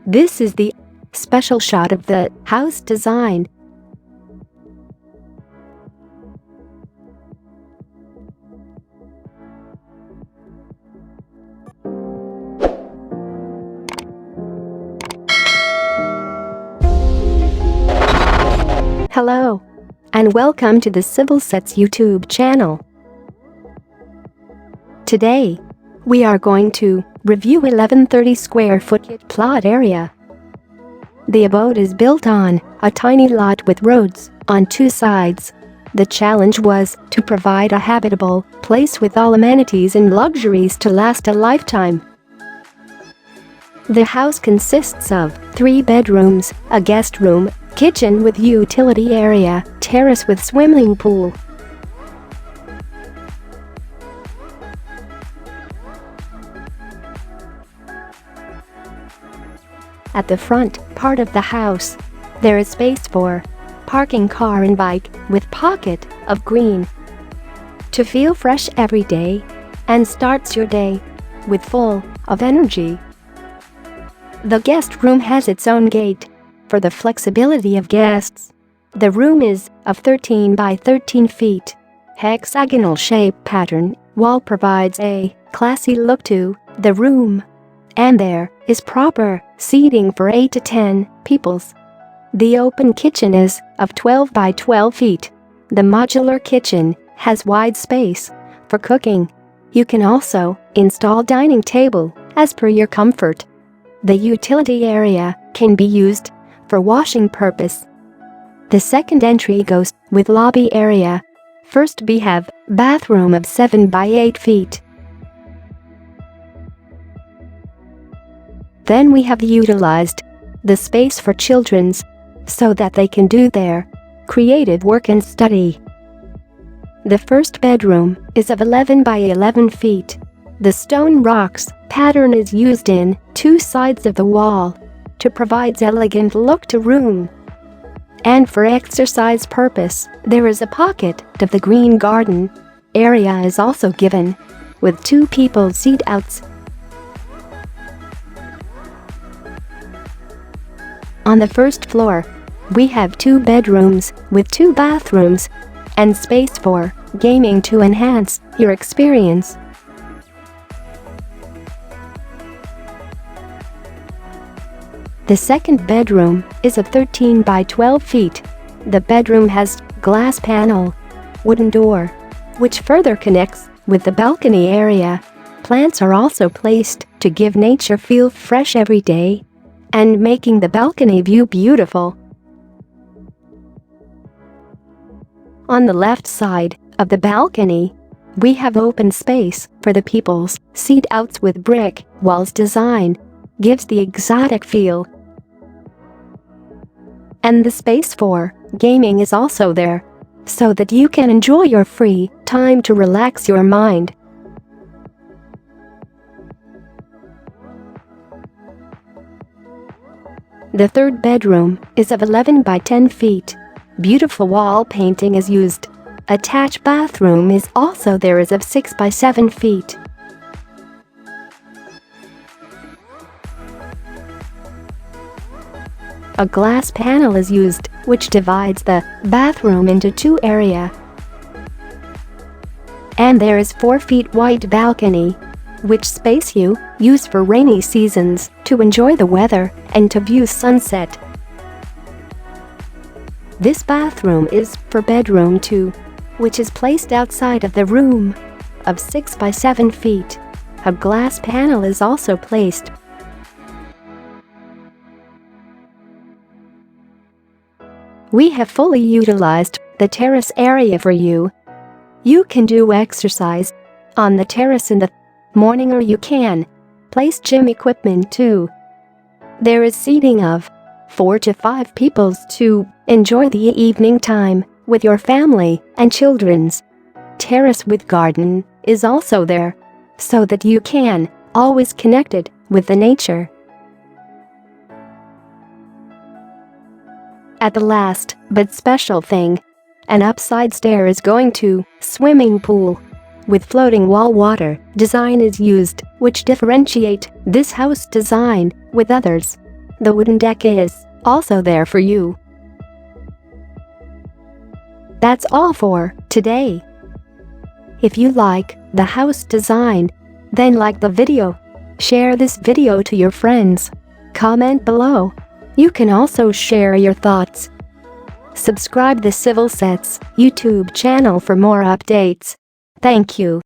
This is the special shot of the house design. Hello, and welcome to the CIVILSETS YouTube channel. Today, we are going to review 1130 square foot plot area. The abode is built on a tiny lot with roads on two sides. The challenge was to provide a habitable place with all amenities and luxuries to last a lifetime. The house consists of 3 bedrooms, a guest room, kitchen with utility area, terrace with swimming pool. At the front part of the house, there is space for parking car and bike with pocket of green. To feel fresh every day and starts your day with full of energy. The guest room has its own gate for the flexibility of guests. The room is of 13 by 13 feet. Hexagonal shape pattern wall provides a classy look to the room. And there is proper seating for 8 to 10 peoples. The open kitchen is of 12 by 12 feet. The modular kitchen has wide space for cooking. You can also install dining table as per your comfort. The utility area can be used for washing purpose. The second entry goes with lobby area. First we have bathroom of 7 by 8 feet. Then we have utilized the space for children's so that they can do their creative work and study. The first bedroom is of 11 by 11 feet. The stone rocks pattern is used in 2 sides of the wall to provide elegant look to room. And for exercise purpose, there is a pocket of the green garden. Area is also given with 2 people seat outs. On the first floor, we have 2 bedrooms with 2 bathrooms and space for gaming to enhance your experience. The second bedroom is of 13 by 12 feet. The bedroom has glass panel, wooden door, which further connects with the balcony area. Plants are also placed to give nature feel fresh every day and making the balcony view beautiful. On the left side of the balcony, we have open space for the people's seat outs with brick walls design. Gives the exotic feel. And the space for gaming is also there, so that you can enjoy your free time to relax your mind. The third bedroom is of 11 by 10 feet. Beautiful wall painting is used. Attached bathroom is also there is of 6 by 7 feet. A glass panel is used, which divides the bathroom into 2 areas. And there is 4 feet wide balcony, which space you use for rainy seasons to enjoy the weather and to view sunset. This bathroom is for bedroom 2, which is placed outside of the room, of 6 by 7 feet. A glass panel is also placed. We have fully utilized the terrace area for you. You can do exercise on the terrace in the morning, or you can place gym equipment too. There is seating of 4 to 5 people to enjoy the evening time with your family and children's. Terrace with garden is also there, so that you can always connected with the nature. At the last but special thing, an upside stair is going to swimming pool with floating wall water design is used, which differentiate this house design with others. The wooden deck is also there for you. That's all for today. If you like the house design, then like the video. Share this video to your friends. Comment below. You can also share your thoughts. Subscribe the CIVILSETS YouTube channel for more updates. Thank you.